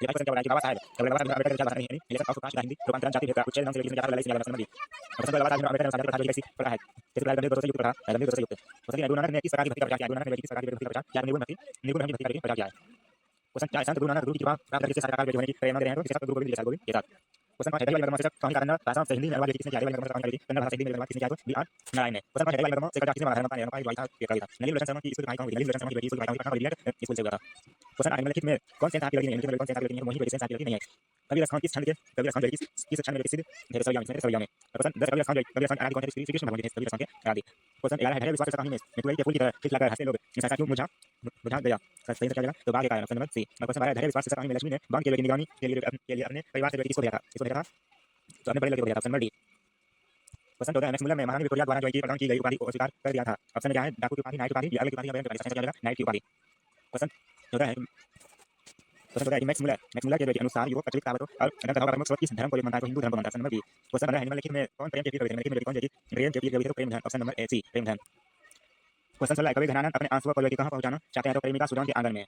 ये क्वेश्चन क्या बोला है कि बाबा साहब जब बाबा साहब अम्बेडकर विचारधारा नहीं लेखक और प्रकाश गांधी रूपांतरण जाति भेद का उच्चेद नाम से लेकिन ज्यादा लड़ाई से संबंधी क्वेश्चन बाबा साहब अम्बेडकर ने साझा प्रथा कैसी प्रथा है जैसे प्रकार गंभीर भरोसे युक्त प्रथा गंभीर भरोसे युक्त क्वेश्चन गुरु नानक ने किस प्रकार की भक्ति का प्रचार किया गुरु नानक ने किस प्रकार की भक्ति का प्रचार किया निर्गुण भक्ति का प्रचार किया है क्वेश्चन क्या संत गुरु नानक गुरु की कृपा प्राप्त करके साकार होने की प्रेरणा दे रहे हैं तो किसका गुरु गोविंद गोविंद के साथ क्वेश्चन पांच हैदराबाद वाली से कहानी कारण भाषा से हिंदी में अनुवाद किसने किया हैदराबाद वाली कहानी कन्नड़ भाषा से हिंदी में अनुवाद किसने किया तो बी आर नारायण ने क्वेश्चन पांच हैदराबाद से किसने बनाया है पाई वाई था ये कविता नलिनी लोचन शर्मा की स्कूल भाई कहां हुई नलिनी लोचन शर्मा की बेटी स्कूल भाई कहां हुई स्कूल से हुआ था क्वेश्चन आगे लिखित में कौन से साथी लगी नहीं कौन से साथी लगी नहीं मोहिनी बेटी से साथी लगी नहीं है कवि रसखान किस छंद के कवि रसखान किस छंद में प्रसिद्ध है सविया में क्वेश्चन 10 कवि रसखान आदि कौन से श्री कृष्ण भगवान के कवि रसखान के आदि क्वेश्चन 11 है विश्वास कहानी में मितुआई के फूल की तरह खिलखिलाकर हंसते लोग ऐसा क्यों बुझा गया सही से चलेगा तो भाग्य का ऑप्शन नंबर सी क्वेश्चन 12 है विश्वास कहानी में लक्ष्मी ने बांध के बेटी निगरानी के लिए अपने परिवार से किसको भेजा था तो अपने बड़े लड़के को भेजा था option number D question 14 Max Muller ने महारानी विक्टोरिया द्वारा जो प्रदान की गई उपाधि को अस्वीकार कर दिया था ऑप्शन क्या है डाकू की उपाधि नाइट उपाधि या अलग उपाधि या बयान करना चलेगा नाइट की उपाधि क्वेश्चन 14 है मैक्स मुलर के अनुसार युवक प्रचलित कहावतों और धर्म स्रोत किस धर्म को मानता है तो हिंदू धर्म को मानता है ऑप्शन नंबर बी क्वेश्चन 15 निम्नलिखित में कौन प्रेम के पीर कवि में कौन जी प्रेम के पीर कवि प्रेम धन ऑप्शन नंबर ए सी प्रेम धन क्वेश्चन 16 कवि घनानंद अपने आंसुओं को कहां पहुंचाना चाहते हैं तो प्रेमिका सुदान के आंगन में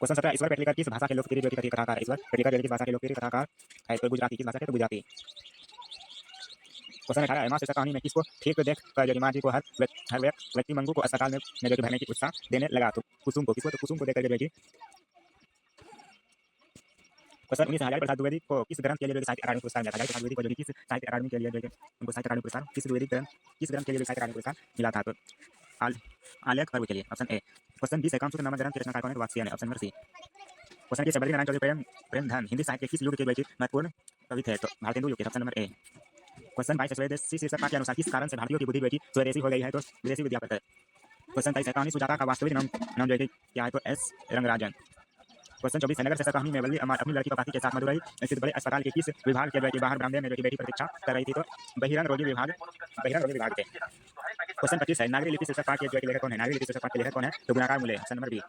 क्वेश्चन 17 ईश्वर पेटलीकर किस भाषा के लोकप्रिय कथाकार ईश्वर पेटलीकर किस भाषा के लोकप्रिय कथाकार है तो गुजराती किस भाषा के तो गुजराती क्वेश्चन 18 मां शीर्षक कहानी में किसको ठीक देख कर जो मां जी को हर व्यक्ति मंगू को अस्पताल में जो भरने की उत्साह देने लगा तो कुसुम को किसको तो कुसुम को देकर जो क्वेश्चन 19 हजारी प्रसाद द्विवेदी को किस ग्रंथ के लिए साहित्य अकादमी पुरस्कार मिला था हजारी प्रसाद द्विवेदी को जो किस साहित्य अकादमी के लिए जो उनको साहित्य अकादमी पुरस्कार किस द्विवेदी किस ग्रंथ के लिए साहित्य अकादमी पुरस्कार मिला था तो आलेख पर्व के लिए ऑप्शन ए क्वेश्चन 20 कामसूत्र नामक ग्रंथ के रचनाकार कौन है वात्स्ययन है ऑप्शन नंबर सी क्वेश्चन के सबरी नारायण चौधरी प्रेम धन हिंदी साहित्य किस युग के महत्वपूर्ण कवि थे तो भारतेंदु युग के ऑप्शन नंबर ए क्वेश्चन 22 स्वदेशी शीर्षक के अनुसार किस कारण से भारतीयों की बुद्धि बेटी स्वदेशी हो गई है तो विदेशी विद्यापति है क्वेश्चन 23 कहानी सुजाता का वास्तविक नाम जो है क्या है तो एस रंगराजन क्वेश्चन 24 नगर से कहानी में बल्ली अपनी लड़की पति के साथ मदुरई स्थित बड़े अस्पताल के किस विभाग के बाहर बरामदे में बेटी प्रतीक्षा कर रही थी तो बहिरंग रोगी विभाग के क्वेश्चन 25 है नागरी लिपि शीर्षक पाठ के जो लेखक कौन है नागरी लिपि शीर्षक पाठ के लेखक कौन है तो गुणाकार मूल्य ऑप्शन नंबर बी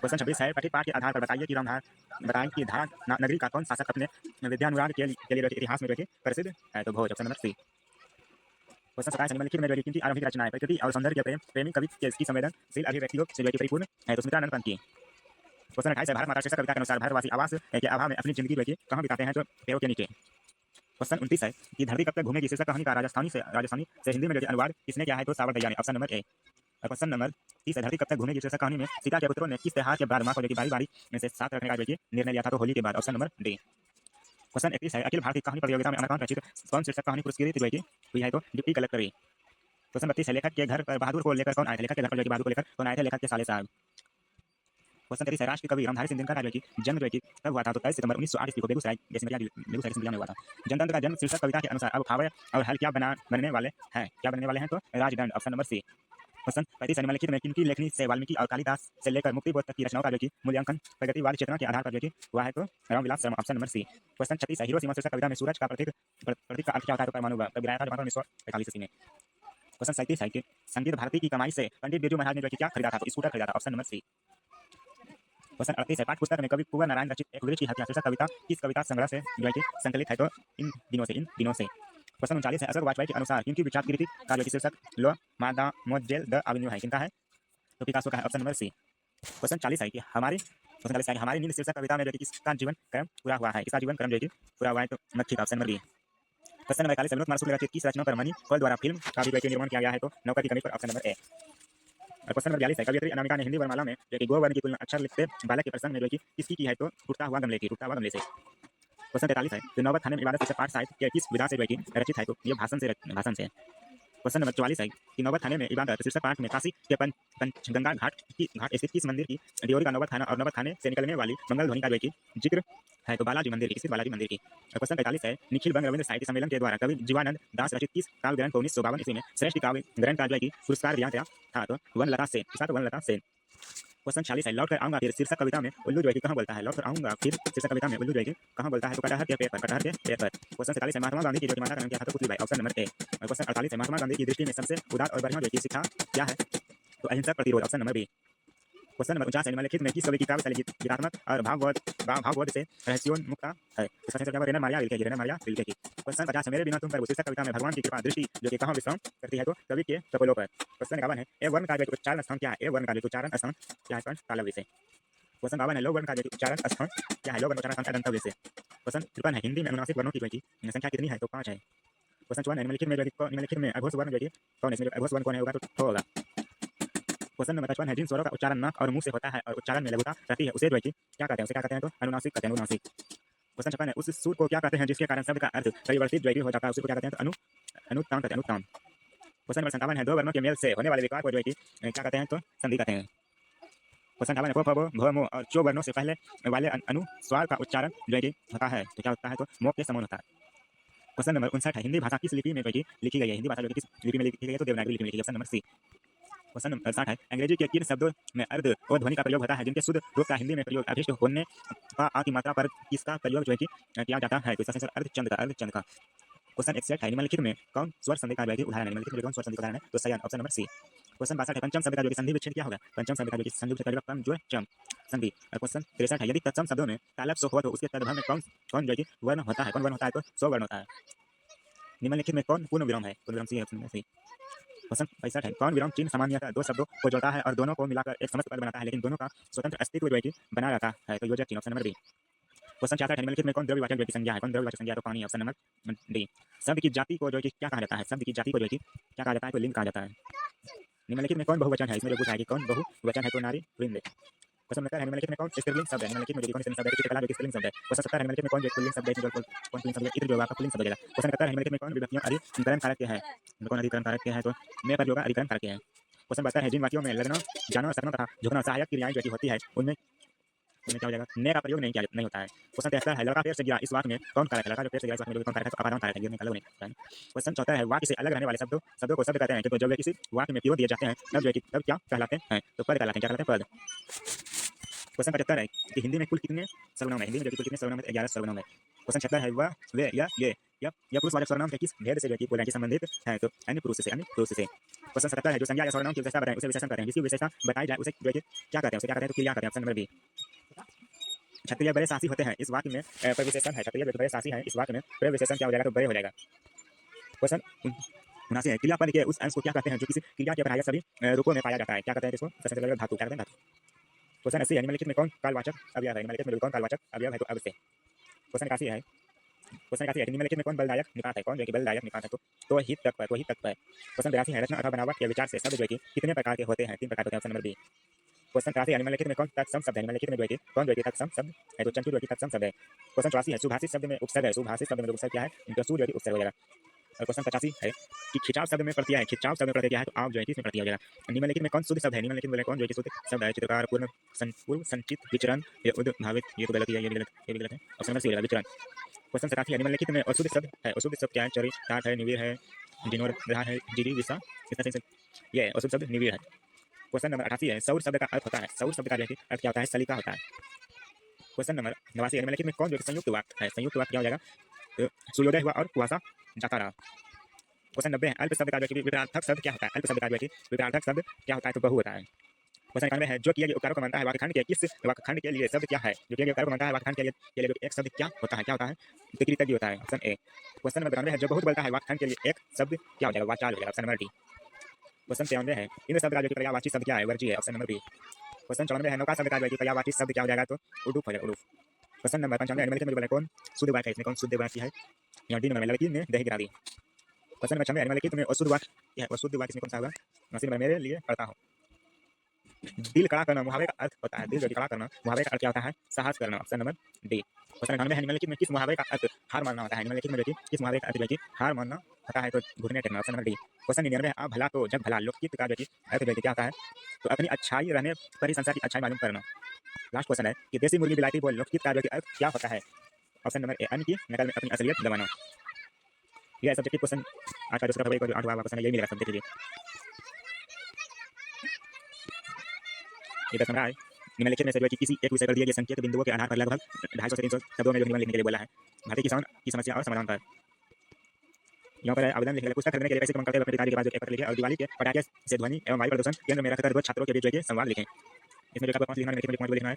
क्वेश्चन 26 है पठित पाठ के आधार पर बताइए कि धारा नगरी का कौन शासक अपने विद्यानुराग के लिए इतिहास में प्रसिद्ध है तो भोज ऑप्शन नंबर सी क्वेश्चन 27 निम्नलिखित में जो की आरंभिक रचना है प्रकृति और सौंदर्य के प्रेमी कवि की संवेदनशील अभिव्यक्तियों से परिपूर्ण है तो सुमित्रानंद पंत की क्वेश्चन 28 है भारत माता शीर्षक कविता के अनुसार भारतवासी आवास के अभाव में अपनी जिंदगी कहाँ बिताते हैं तो पेड़ों के नीचे क्वेश्चन 29 है कि धरती कब तक घूमेगी शीर्षक कहानी का राजस्थानी से हिंदी में अनुवाद किसने किया है तो सावर भैया ने option number A question number 30 है धरती कब तक घूमेगी शीर्षक कहानी में सीता के पुत्रों ने किस त्योहार के बाद मां को बारी बारी में से साथ रखने का निर्णय लिया था तो होली के बाद ऑप्शन नंबर डी क्वेश्चन 31 है अखिल भारतीय कहानी प्रतियोगिता में अमरकांत रचित कौन शीर्षक कहानी पुरस्कृत हुई है तो डिप्टी कलेक्टर क्वेश्चन 32 है लेखक के घर पर बहादुर को लेकर कौन आए थे लेखक के घर पर बहादुर को लेकर कौन आए थे लेखक के साले साहब क्वेश्चन 33 है राष्ट्र कवि रामधारी सिंह दिनकर का जन्म कब हुआ था तो 23 सितंबर 1908 को बेगूसराय में हुआ था जनतंत्र का जन्म शीर्षक कविता के अनुसार अब खावे और हल क्या बनने वाले हैं तो राजदंड ऑप्शन नंबर सी क्वेश्चन 35 निम्नलिखित में किनकी लेखनी से वाल्मीकि और कालिदास से लेकर मुक्ति बोध तक की रचनाओं का मूल्यांकन प्रगतिवादी चेतना के आधार पर हुआ है तो Ramvilas Sharma option number C question 36 है हिरोशिमा शीर्षक कविता में सूरज का प्रतीक का अर्थ क्या होता है तो परमाणु बम गिराया था जापान 1945 में क्वेश्चन 37 है कि संगीत भारती की कमाई से पंडित बिरजू महाराज ने क्या खरीदा था तो स्कूटर खरीदा था ऑप्शन नंबर सी क्वेश्चन 38 है पाठ्य पुस्तक में कवि कुंवर नारायण रचित एक वृक्ष की हत्या शीर्षक कविता किस कविता संग्रह से संकलित है तो इन दिनों से क्वेश्चन 39 है अशोक वाजपेयी के अनुसार किनकी विख्यात कृति का शीर्षक लो मादा मोजेल द एवेन्यू है किनका है तो पिकासो का है ऑप्शन नंबर सी क्वेश्चन 40 है कि हमारी नींद शीर्षक कविता में किसका जीवन क्रम पूरा हुआ है इसका जीवन क्रम पूरा हुआ है तो मक्खी का option number B question 42 Vinod Kumar Shukla रचित किस रचना पर मनी कॉल द्वारा फिल्म का भी निर्माण किया गया है तो नौका की कमी पर ऑप्शन नंबर ए और क्वेश्चन नंबर 42 है कवियत्री अनामिका ने हिंदी वर्णमाला में गो वर्ण की तुलना अक्षर लिखते बालक के प्रसंग में किसकी की है तो टूटता हुआ गमले से क्वेश्चन 43 है जो नौबत थाने में इबादत शीर्षक पाठ साहित्य के किस विधा से रचित है तो ये भाषण से क्वेश्चन नंबर 44 है कि नौबत थाने में इबादत शीर्षक पाठ में काशी के पंचगंगा घाट स्थित किस मंदिर की ड्योरी का नौबत थाना और नौबत थाने से निकलने वाली मंगल ध्वनि का जिक्र है तो बालाजी मंदिर की बालाजी मंदिर की क्वेश्चन 45 है निखिल बंग रविंद्र साहित्य सम्मेलन के द्वारा कवि जीवानंद दास रचित किस काव्य ग्रंथ को 1952 ईस्वी में श्रेष्ठ काव्य ग्रंथ का पुरस्कार दिया गया था तो वनलता सेन क्वेश्चन 46 है लौट कर आऊंगा फिर शीर्षक कविता में उल्लू जो कहाँ बोलता है लौट कर आऊंगा फिर शीर्षक कविता में उल्लू जो कहाँ बोलता है तो कटहर के पेड़ पर क्वेश्चन 47 है महात्मा गांधी की जो माता का नाम क्या था तो Putli Bai option number A और क्वेश्चन 48 है महात्मा गांधी की दृष्टि में सबसे उदार और बढ़िया जो शिक्षा क्या है तो अहिंसक प्रतिरोध option number B question number 49 है निम्नलिखित में किस कवि की काव्य शैली गीतात्मक और भावबोध से रहस्योन्मुक्ता है इसका क्या रेना मारिया रिल्के की क्वेश्चन 50 मेरे बिना तुम पर शीर्षक कविता में भगवान की कृपा दृष्टि जो कि कहाँ विश्राम करती है तो कवि के कपोलों पर क्वेश्चन 51 है ए वर्ण का उच्चारण स्थान क्या है ए वर्ण का उच्चारण स्थान क्या है तालव्य से क्वेश्चन 52 है लोक वर्ण का जो उच्चारण स्थान क्या है? लोक वर्ण उच्चारण स्थान अदंतव्य से। क्वेश्चन 53 है हिंदी में अनुनासिक वर्णों की जो है संख्या कितनी है? तो 5 है। क्वेश्चन 54 है निम्नलिखित में जो है निम्नलिखित में अघोष वर्ण जो है कौन है? इसमें अघोष वर्ण कौन है होगा? तो ठो होगा। क्वेश्चन नंबर 55 है जिन स्वरों का उच्चारण नाक और मुंह से होता है और उच्चारण में लघुता रहती है उसे जो है क्या कहते हैं? उसे क्या कहते हैं? तो अनुनासिक कहते हैं, अनुनासिक। क्वेश्चन 56 है उस सुर को क्या कहते हैं जिसके कारण शब्द का अर्थ परिवर्तित जो है हो जाता है उसे क्या कहते हैं? तो अनुत्तान कहते हैं, अनुत्तान। क्वेश्चन नंबर 57 है दो वर्णों के मेल से होने वाले विकार को जो है क्या कहते हैं? तो संधि कहते हैं। क्वेश्चन 58 है प, फ, ब, भ, म और चो वर्णों से पहले वाले अनुस्वार का उच्चारण जो है होता है तो क्या होता है? तो मोक्ष के समान होता है। क्वेश्चन नंबर 59 है हिंदी भाषा किस लिपि में जो है लिखी गई है? हिंदी भाषा जो किस लिपि में लिखी गई है? तो देवनागरी लिपि में लिखी गई है, option number C. Question number 60 है अंग्रेजी के किन शब्दों में अर्ध और ध्वनि का प्रयोग होता है जिनके शुद्ध रूप का हिंदी में प्रयोग अभिष्ट होने का आ की मात्रा पर किसका प्रयोग जो है किया जाता है? तो इसका आंसर अर्धचंद का, अर्धचंद का। क्वेश्चन 61 है निम्नलिखित में कौन स्वर संधि का उदाहरण है? निम्नलिखित में कौन स्वर संधि का उदाहरण है? तो सही ऑप्शन नंबर सी। क्वेश्चन 62 है पंचम शब्द का जो संधि विच्छेद क्या होगा? पंचम शब्द का जो संधि विच्छेद करेगा पंच जो चम संधि। और क्वेश्चन 63 है यदि तत्सम शब्दों में तालव्य सो हो तो उसके तदभव में कौन कौन जो है वर्ण होता है? कौन वर्ण होता है? तो सो वर्ण होता है। निम्नलिखित में कौन पूर्ण विराम है? पूर्ण विराम सी है, ऑप्शन नंबर सी। क्वेश्चन 65 है कौन विराम चिन्ह सामान्यतः दो शब्दों को जोड़ता है और दोनों को मिलाकर एक समस्त पद बनाता है लेकिन दोनों का स्वतंत्र अस्तित्व जो है बना रहता है? तो योजक चिन्ह, ऑप्शन नंबर बी। क्वेश्चन 66 है निम्नलिखित में कौन द्रव्यवाचक जो है संज्ञा है? कौन द्रव्यवाचक संज्ञा? तो पानी, ऑप्शन नंबर डी। शब्द की जाति को जो है क्या कहा जाता है? शब्द की जाति को जो है क्या कहा जाता है? तो लिंग कहा जाता है। निम्नलिखित में कौन बहुवचन है? इसमें जो पूछा है कि कौन बहुवचन है? तो नारी वृंद। क्वेश्चन 69 है निम्नलिखित में कौन स्त्रीलिंग शब्द है? निम्नलिखित में जो कौन स्त्रीलिंग शब्द है? चित्रकला जो स्त्रीलिंग शब्द है। क्वेश्चन 70 है निम्नलिखित में कौन जो पुल्लिंग शब्द है? कौन पुल्लिंग शब्द है? इत्र जो आपका पुल्लिंग शब्द हो जाएगा। क्वेश्चन 71 है निम्नलिखित में कौन विभक्तियां अधिकरण कारक के है? कौन अधिकरण कारक के है? तो में पर होगा अधिकरण कारक के है। क्वेश्चन 72 है जिन वाक्यों में लगना, जाना, सकना तथा झुकना सहायक क्रियाएं जो होती है उनमें क्या हो जाएगा? ने का प्रयोग नहीं होता है। क्वेश्चन 73 है लड़का पेड़ से गिरा इस वाक्य में कौन कारक है? लड़का जो पेड़ से गिरा इस वाक्य में कौन कारक है? तो अपादान कारक है, गिरने का लोग नहीं होता है। क्वेश्चन 74 है वाक्य से अलग रहने वाले शब्दों को शब्द कहते हैं तो जब वे किसी वाक्य में प्रयोग दिए जाते हैं तब क्या कहलाते हैं? तो पद कहलाते हैं। क्या कहलाते हैं? पद। क्वेश्चन 75 है कि हिंदी में कुल कितने सर्वनाम है? हिंदी में कुल कितने सर्वनाम है? 11 सर्वनाम है। क्वेश्चन 76 है वह, वे, ये यह पुरुषवाचक सर्वनाम के किस भेद से जो बोला संबंधित है? तो अन्य पुरुष से, अन्य पुरुष से। क्वेश्चन 77 है जो संज्ञा या सर्वनाम की विशेषता बताएं उसे विशेषण कहते हैं। जिसकी विशेषता बताई जाए उसे क्या कहते हैं? उसे क्या कहते हैं? तो क्रिया कहते हैं, ऑप्शन नंबर बी। क्षत्रिय बड़े साहसी होते हैं इस वाक्य में प्रविशेषण है। क्षत्रिय बड़े साहसी है इस वाक्य में प्रविशेषण क्या हो जाएगा? तो बड़े हो जाएगा। क्वेश्चन 79 है क्रियापद के उस अंश को क्या कहते हैं जो किसी क्रिया के पराया सभी रूपों में पाया जाता है? क्या कहते हैं इसको? धातु। क्या कहते हैं? धातु। क्वेश्चन 80 है निम्नलिखित में कौन कालवाचक अवयव है? निम्नलिखित में कौन कालवाचक अवयव है? तो अब से। क्वेश्चन 81 है निम्नलिखित में कौन बलदायक निपात है? कौन जो कि बलदायक निपात है? तो हित तक पर, तो हित तक पर। क्वेश्चन 82 है रचना अथवा बनावट के विचार से शब्द जो है कितने प्रकार के होते हैं? 3 प्रकार होते हैं, ऑप्शन नंबर बी। क्वेश्चन 83 है निम्नलिखित में कौन तत्सम शब्द है? निम्नलिखित में जो है कौन जो है तत्सम शब्द है? तो चंचू जो है तत्सम शब्द है। क्वेश्चन 84 है सुभाषित शब्द में उपसर्ग है। सुभाषित शब्द में उपसर्ग क्या है? इनका सु जो है उपसर्ग हो जाएगा। और क्वेश्चन 85 है कि खिंचाव शब्द में प्रत्यय है। खिंचाव शब्द में प्रत्यय क्या है? तो आप जो है किसमें प्रत्यय हो जाएगा। निम्नलिखित में कौन शुद्ध शब्द है? निम्नलिखित में कौन जो है शुद्ध शब्द है? चित्रकार, पूर्ण संचित, विचरण, ये उद्भावित, ये तो गलत है, ये भी गलत है, ऑप्शन नंबर सी हो जाएगा विचरण। क्वेश्चन 87 है निम्नलिखित में अशुद्ध शब्द है। अशुद्ध शब्द क्या है? चरी, टाट है, निवीर है, डिनोर, ग्रहण है, जीरी, विषा, इसका सही ये अशुद्ध शब्द निवीर है। क्वेश्चन नंबर 88 है सौर शब्द का अर्थ होता है। सौर शब्द का अर्थ क्या होता है? सलीका होता है। क्वेश्चन नंबर 89 है निम्नलिखित में कौन जो संयुक्त वाक्य है? संयुक्त वाक्य क्या हो जाएगा? तो सूर्योदय हुआ और कुआसा जाता रहा। क्वेश्चन 90 है अल्प शब्द का जो विपरीतार्थक शब्द क्या होता है? अल्प शब्द का जो विपरीतार्थक शब्द क्या होता है? तो बहु होता है। क्वेश्चन 91 है जो किए गए उपकारों को मानता है वाक्यखंड के किस वाक्यखंड के लिए शब्द क्या है? जो किए गए उपकारों को मानता है वाक्यखंड के लिए एक शब्द क्या होता है? क्या होता है? तो कृतज्ञ होता है, ऑप्शन ए। क्वेश्चन नंबर 92 है जो बहुत बोलता है वाक्यखंड के लिए एक शब्द क्या हो जाएगा? वाचाल हो जाएगा, ऑप्शन नंबर डी। क्वेश्चन 93 है इंद्र शब्द का जो पर्यायवाची शब्द क्या है? वर्जी है, ऑप्शन नंबर बी। क्वेश्चन 94 है नौका शब्द का जो पर्यायवाची शब्द क्या हो जाएगा? तो उडुप हो जाएगा, उडुप। क्वेश्चन नंबर 95 है निम्नलिखित में बोला कौन शुद्ध वाक्य है? इसमें कौन शुद्ध वाक्य है? यहाँ डी नंबर में लड़की ने दही गिरा दी। क्वेश्चन नंबर 96 है निम्नलिखित में अशुद्ध वाक्य है। अशुद्ध वाक्य इसमें कौन सा होगा? नसीब नंबर मेरे लिए पढ़ता हूँ। दिल कड़ा करना मुहावरे का अर्थ होता है। दिल जो कड़ा करना मुहावरे का अर्थ क्या होता है? साहस करना, ऑप्शन नंबर डी। क्वेश्चन 98 है निम्नलिखित में किस मुहावरे का अर्थ हार मानना होता है? निम्नलिखित में देखिए किस मुहावरे का अर्थ देखिए हार मानना होता है? तो घुटने टेकना, ऑप्शन नंबर डी। क्वेश्चन 99 है आप भला तो जग भला लोकहित का जो अर्थ देखिए क्या होता है? तो अपनी अच्छाई रहने पर ही संसार की अच्छाई मालूम करना। लास्ट क्वेश्चन है कि देसी मुर्गी बिलाती बोल लोकहित का जो अर्थ क्या होता है? ऑप्शन नंबर ए अन्य की नकल में अपनी असलियत दबाना। यह सब्जेक्टिव क्वेश्चन आज का दूसरा फरवरी को जो 8वां क्वेश्चन है यही मिलेगा सब्जेक्ट के लिए। ये 10 नंबर है निम्नलिखित में से जो है किसी एक विषय पर दिए गए संकेत बिंदुओं के आधार पर लगभग 250 से 300 शब्दों में जो निबंध लिखने के लिए बोला है। भारतीय किसान की समस्या और समाधान पर यहाँ पर आवेदन लिखने के लिए पुस्तक खरीदने के लिए पैसे कम करते हुए अपने पिताजी के पास एक पत्र लिखे और दिवाली के पटाखे से ध्वनि एवं वायु प्रदूषण केंद्र में रखकर 2 छात्रों के बीच जो संवाद लिखें। इसमें जो आपको 5 लिखना है, निम्नलिखित में 5 लिखना है।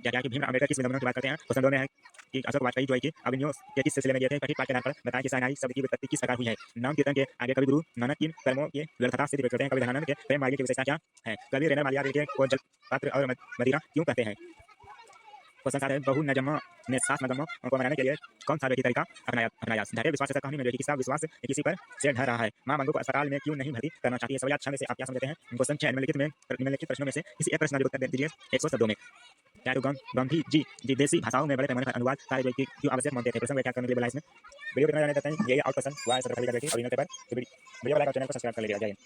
क्या क्या कि भीम अम्बेडकर किस विधि की बात करते हैं? क्वेश्चन 2 में है कि अशोक वाजपेयी जो है कि अभिनयों के किस सिलसिले में गए थे, कथित पाठ के आधार पर बताया कि साइनाइड शब्द की व्युत्पत्ति किस प्रकार हुई है। नाम कीर्तन के आगे कवि गुरु नानक की कर्मों की व्यर्थता सिद्ध करते हैं। कवि धनानंद के प्रेम मार्ग की विशेषता क्या है? कवि रेणा मालिया के को जल पात्र और मदिरा क्यों कहते हैं? क्वेश्चन 7 है, बहु नजम्मों ने सास नजम्मों को मनाने के लिए कौन सा व्यक्ति तरीका अपनाया? धैर्य विश्वास जैसा कहानी में जो है कि किसका विश्वास किसी पर से ढह रहा है? मां मंगू को अस्पताल में क्यों नहीं भर्ती करना चाहती है? सवाल छंद से आप क्या समझते हैं? क्वेश्चन 6 निम्नलिखित प्रश्नों में से किसी एक प्रश्न का उत्तर दीजिए 100 शब्दों में। क्या तो गंभीर जी विदेशी भाषाओं में बड़े पैमाने पर अनुवाद कार्य जो कि क्यों आवश्यक मानते थे? प्रश्न व्याख्या करने के लिए बोला इसमें वीडियो कितना जाने देते हैं ये आउट पर्सन वाई सब्सक्राइब कर देखिए और इन पे वीडियो लाइक और चैनल को सब्सक्राइब कर लीजिएगा। जय हिंद।